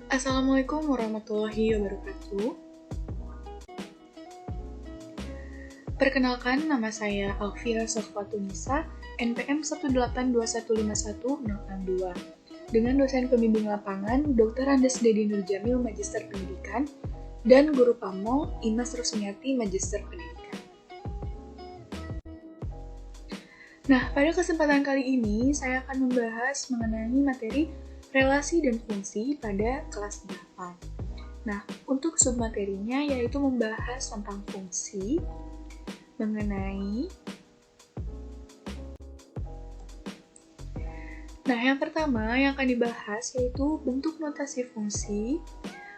Assalamualaikum warahmatullahi wabarakatuh. Perkenalkan, nama saya Alfira Sofwatunisa, NPM 182151062, dengan dosen pembimbing lapangan Dr. Andes Dedi Nurjamil, Magister Pendidikan, dan Guru Pamong Imas Rusmiati, Magister Pendidikan. Nah, pada kesempatan kali ini saya akan membahas mengenai materi relasi dan fungsi pada kelas 8. Nah, untuk submaterinya yaitu membahas tentang fungsi, yang pertama yang akan dibahas yaitu bentuk notasi fungsi,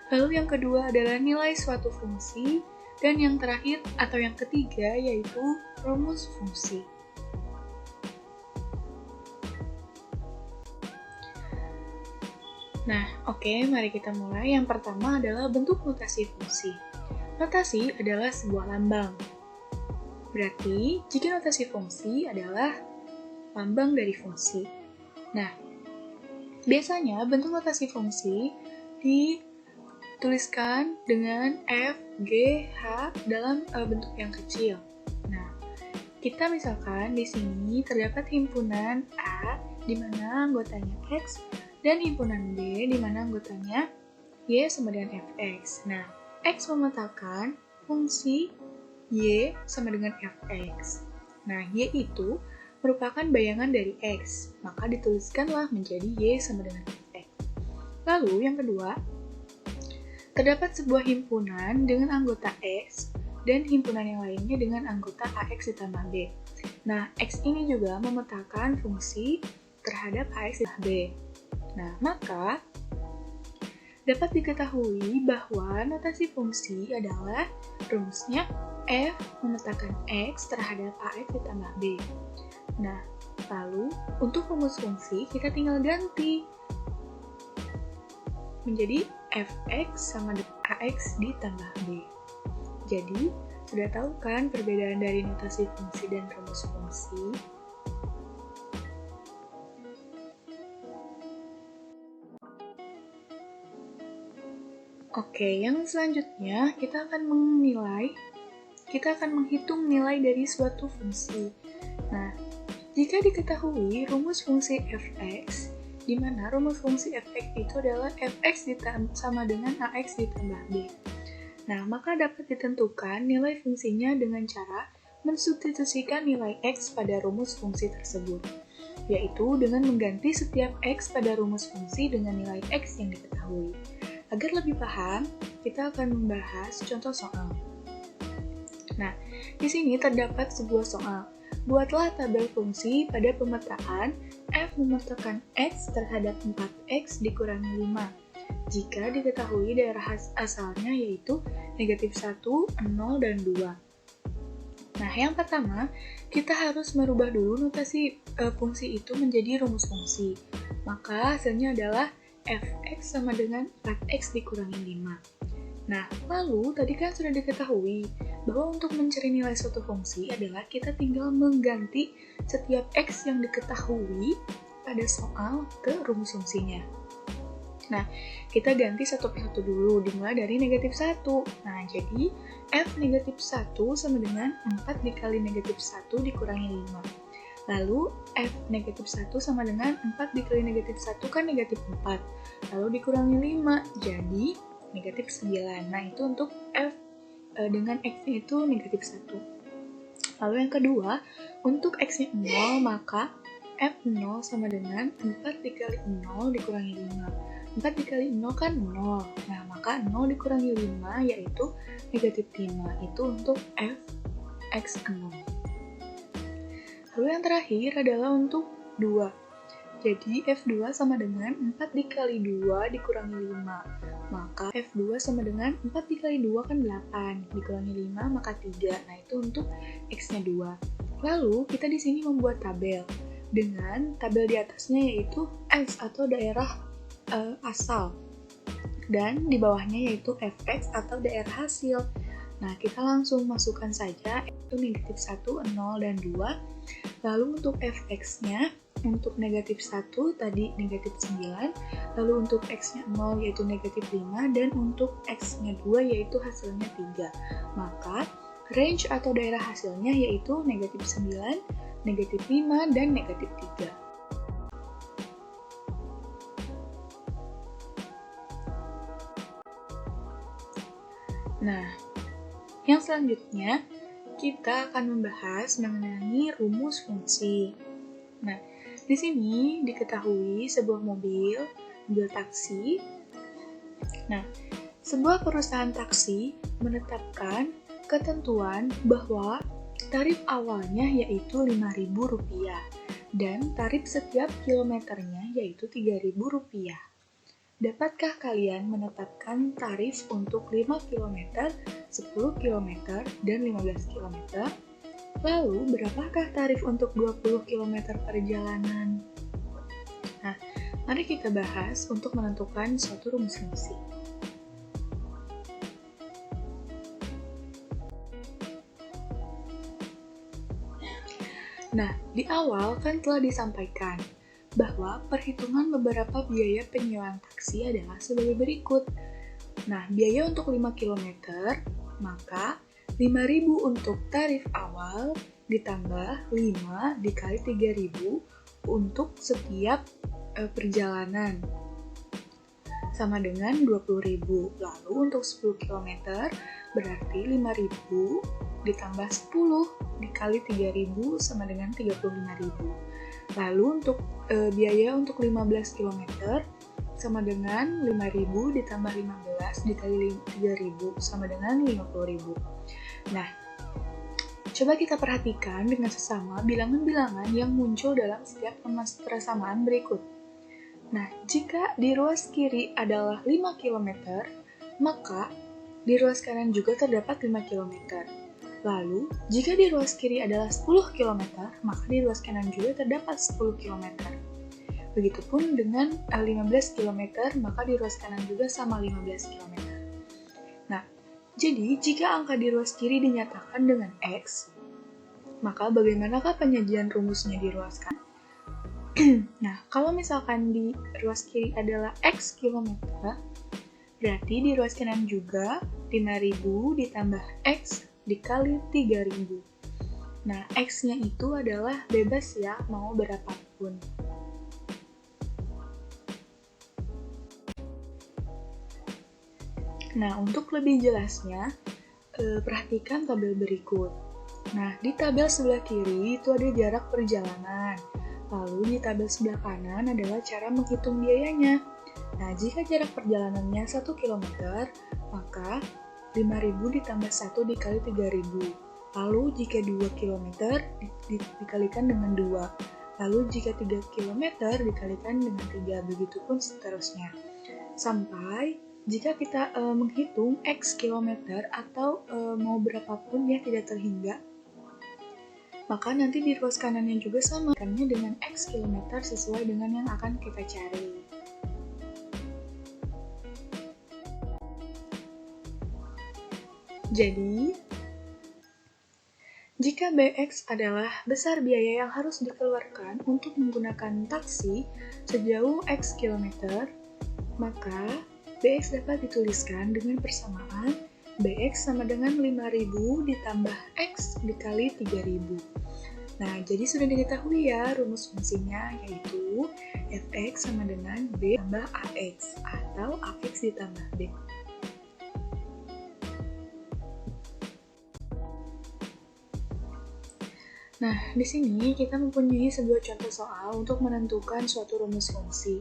lalu yang kedua adalah nilai suatu fungsi, dan yang terakhir atau yang ketiga yaitu rumus fungsi. Nah, oke, mari kita mulai. Yang pertama adalah bentuk notasi fungsi. Notasi adalah sebuah lambang. Berarti, jika notasi fungsi adalah lambang dari fungsi. Nah, biasanya bentuk notasi fungsi dituliskan dengan F, G, H dalam bentuk yang kecil. Nah, kita misalkan di sini terdapat himpunan A di mana anggotanya X, dan himpunan B di mana anggotanya Y sama dengan Fx. Nah, X memetakan fungsi Y sama dengan Fx. Nah, Y itu merupakan bayangan dari X, maka dituliskanlah menjadi Y sama dengan Fx. Lalu, yang kedua, terdapat sebuah himpunan dengan anggota X dan himpunan yang lainnya dengan anggota AX ditambah B. Nah, X ini juga memetakan fungsi terhadap AX ditambah B. Nah, maka dapat diketahui bahwa notasi fungsi adalah rumusnya F memetakan X terhadap AX ditambah B. Nah, lalu untuk rumus fungsi kita tinggal ganti menjadi Fx sama dengan AX ditambah B. Jadi, sudah tahu kan perbedaan dari notasi fungsi dan rumus fungsi? Oke, yang selanjutnya kita akan menghitung nilai dari suatu fungsi. Nah, jika diketahui rumus fungsi fx, di mana rumus fungsi fx itu adalah fx sama dengan ax ditambah b. Nah, maka dapat ditentukan nilai fungsinya dengan cara mensubstitusikan nilai x pada rumus fungsi tersebut, yaitu dengan mengganti setiap x pada rumus fungsi dengan nilai x yang diketahui. Agar lebih paham, kita akan membahas contoh soal. Nah, di sini terdapat sebuah soal. Buatlah tabel fungsi pada pemetaan f memetakan x terhadap 4x dikurangi 5. Jika diketahui daerah asalnya yaitu negatif 1, 0, dan 2. Nah, yang pertama, kita harus merubah dulu notasi fungsi itu menjadi rumus fungsi. Maka hasilnya adalah fx sama dengan 4x dikurangi 5. Nah, lalu tadi kan sudah diketahui bahwa untuk mencari nilai suatu fungsi adalah kita tinggal mengganti setiap x yang diketahui pada soal ke rumus fungsinya. Nah, kita ganti satu persatu dulu, dimulai dari negatif 1. Nah, jadi f negatif 1 sama dengan 4 dikali negatif 1 dikurangi 5. Lalu, f negatif 1 sama dengan 4 dikali negatif 1 kan negatif 4. Lalu dikurangi 5, jadi negatif 9. Nah, itu untuk f dengan x-nya itu negatif 1. Lalu yang kedua, untuk x-nya 0, maka f0 sama dengan 4 dikali 0 dikurangi 5. 4 dikali 0 kan 0. Nah, maka 0 dikurangi 5 yaitu negatif 5. Itu untuk f x0. Lalu yang terakhir adalah untuk 2. Jadi F2 sama dengan 4 dikali 2 dikurangi 5. Maka F2 sama dengan 4 dikali 2 kan 8. Dikurangi 5 maka 3. Nah, itu untuk X-nya 2. Lalu kita di sini membuat tabel. Dengan tabel di atasnya yaitu X atau daerah asal. Dan di bawahnya yaitu Fx atau daerah hasil. Nah, kita langsung masukkan saja itu negatif 1, 0, dan 2. Lalu untuk fx-nya untuk negatif 1 tadi negatif 9, lalu untuk X-nya 0 yaitu negatif 5, dan untuk X-nya 2 yaitu hasilnya 3. Maka range atau daerah hasilnya yaitu negatif 9, negatif 5, dan negatif 3. Nah, yang selanjutnya kita akan membahas mengenai rumus fungsi. Nah, di sini diketahui sebuah mobil taksi. Nah, sebuah perusahaan taksi menetapkan ketentuan bahwa tarif awalnya yaitu Rp5.000 dan tarif setiap kilometernya yaitu Rp3.000. Dapatkah kalian menetapkan tarif untuk 5 km, 10 km, dan 15 km? Lalu, berapakah tarif untuk 20 km perjalanan? Nah, mari kita bahas untuk menentukan suatu rumus fungsi. Nah, di awal kan telah disampaikan bahwa perhitungan beberapa biaya penyewaan taksi adalah sebagai berikut. Nah, biaya untuk 5 km, maka 5.000 untuk tarif awal ditambah 5 dikali 3.000 untuk setiap perjalanan sama dengan 20.000. Lalu untuk 10 km berarti 5.000 ditambah 10 dikali 3.000 sama dengan 35.000. Lalu untuk biaya untuk 15 km sama dengan 5.000 ditambah 15 dikali 3.000 sama dengan 50.000. Nah, coba kita perhatikan dengan sesama bilangan-bilangan yang muncul dalam setiap persamaan berikut. Nah, jika di ruas kiri adalah 5 km, maka di ruas kanan juga terdapat 5 km. Lalu, jika di ruas kiri adalah 10 km, maka di ruas kanan juga terdapat 10 km. Begitupun dengan 15 km, maka di ruas kanan juga sama 15 km. Nah, jadi jika angka di ruas kiri dinyatakan dengan X, maka bagaimanakah penyajian rumusnya di ruas kanan? Nah, kalau misalkan di ruas kiri adalah X km, berarti di ruas kanan juga 5.000 ditambah X dikali 3.000. Nah, X-nya itu adalah bebas ya, mau berapapun. Nah, untuk lebih jelasnya, perhatikan tabel berikut. Nah, di tabel sebelah kiri itu ada jarak perjalanan. Lalu di tabel sebelah kanan adalah cara menghitung biayanya. Nah, jika jarak perjalanannya 1 km, maka 5.000 ditambah 1 dikali 3.000. Lalu jika 2 km dikalikan dengan 2. Lalu jika 3 km dikalikan dengan 3. Begitupun seterusnya. Sampai jika kita menghitung X kilometer atau mau berapapun ya tidak terhingga, maka nanti di ruas kanannya juga sama, karena dengan X kilometer sesuai dengan yang akan kita cari. Jadi, jika BX adalah besar biaya yang harus dikeluarkan untuk menggunakan taksi sejauh X kilometer, maka BX dapat dituliskan dengan persamaan BX sama dengan 5.000 ditambah X dikali 3.000. Nah, jadi sudah diketahui ya rumus fungsinya, yaitu Fx sama dengan B tambah Ax atau Ax ditambah B. Nah, di sini kita mempunyai sebuah contoh soal untuk menentukan suatu rumus fungsi.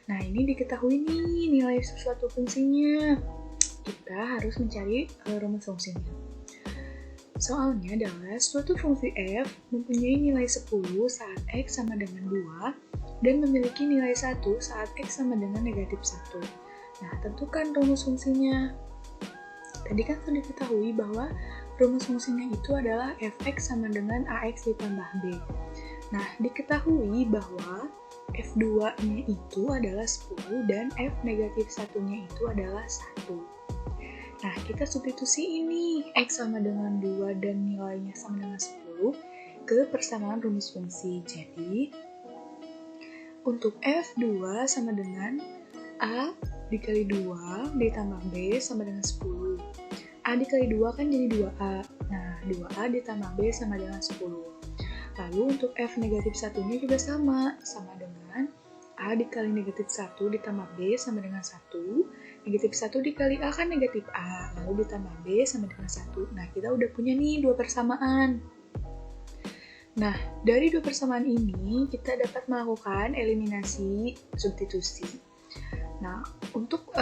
Nah, ini diketahui nih nilai suatu fungsinya. Kita harus mencari rumus fungsinya. Soalnya adalah suatu fungsi f mempunyai nilai 10 saat x sama dengan 2 dan memiliki nilai 1 saat x sama dengan negatif 1. Nah, tentukan rumus fungsinya. Tadi kan sudah diketahui bahwa rumus fungsinya itu adalah fx sama dengan ax ditambah b. Nah, diketahui bahwa f2-nya itu adalah 10 dan f negatif 1-nya itu adalah 1. Nah, kita substitusi ini x sama dengan 2 dan nilainya sama dengan 10 ke persamaan rumus fungsi. Jadi, Untuk F2 sama dengan A dikali 2 ditambah B sama dengan 10. A dikali 2 kan jadi 2A. Nah, 2A ditambah B sama dengan 10. Lalu untuk F negatif 1-nya juga sama dengan A dikali negatif 1 ditambah B sama dengan 1. Negatif 1 dikali A kan negatif A, lalu ditambah B sama dengan 1. Nah, kita udah punya nih dua persamaan. Nah, dari dua persamaan ini, kita dapat melakukan eliminasi substitusi. Nah, untuk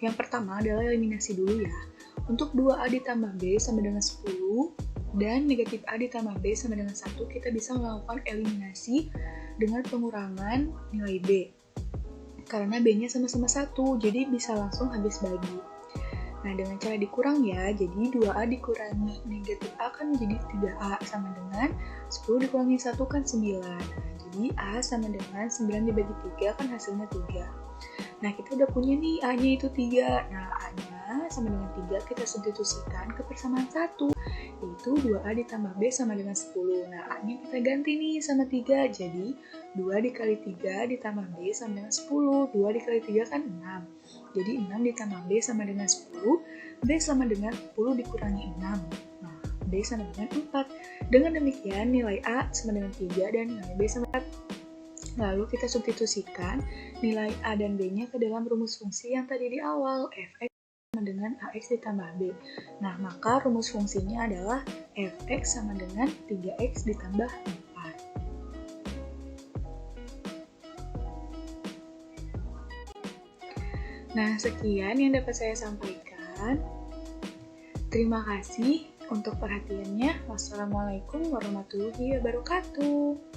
yang pertama adalah eliminasi dulu ya. Untuk 2A ditambah B sama dengan 10, dan negatif A ditambah B sama dengan 1, kita bisa melakukan eliminasi dengan pengurangan nilai B. Karena B-nya sama-sama 1, jadi bisa langsung habis bagi. Nah, dengan cara dikurang ya, jadi 2A dikurangi negatif A kan jadi 3A sama dengan 10 dikurangi 1 kan 9. Nah, jadi A sama dengan 9 dibagi 3 kan hasilnya 3. Nah, kita udah punya nih A-nya itu 3. Nah, A-nya sama dengan 3 kita substitusikan ke persamaan 1, yaitu 2A ditambah B sama dengan 10. Nah, A-nya kita ganti nih sama 3, jadi 2 dikali 3 ditambah B sama dengan 10. 2 dikali 3 kan 6. Jadi 6 ditambah B sama dengan 10, B sama dengan 10 dikurangi 6. Nah, B sama dengan 4. Dengan demikian, nilai A sama dengan 3 dan nilai B sama 4. Lalu kita substitusikan nilai A dan B-nya ke dalam rumus fungsi yang tadi di awal, fx sama dengan ax ditambah b. Nah, maka rumus fungsinya adalah fx sama dengan 3x ditambah 4. Nah, sekian yang dapat saya sampaikan. Terima kasih untuk perhatiannya. Wassalamualaikum warahmatullahi wabarakatuh.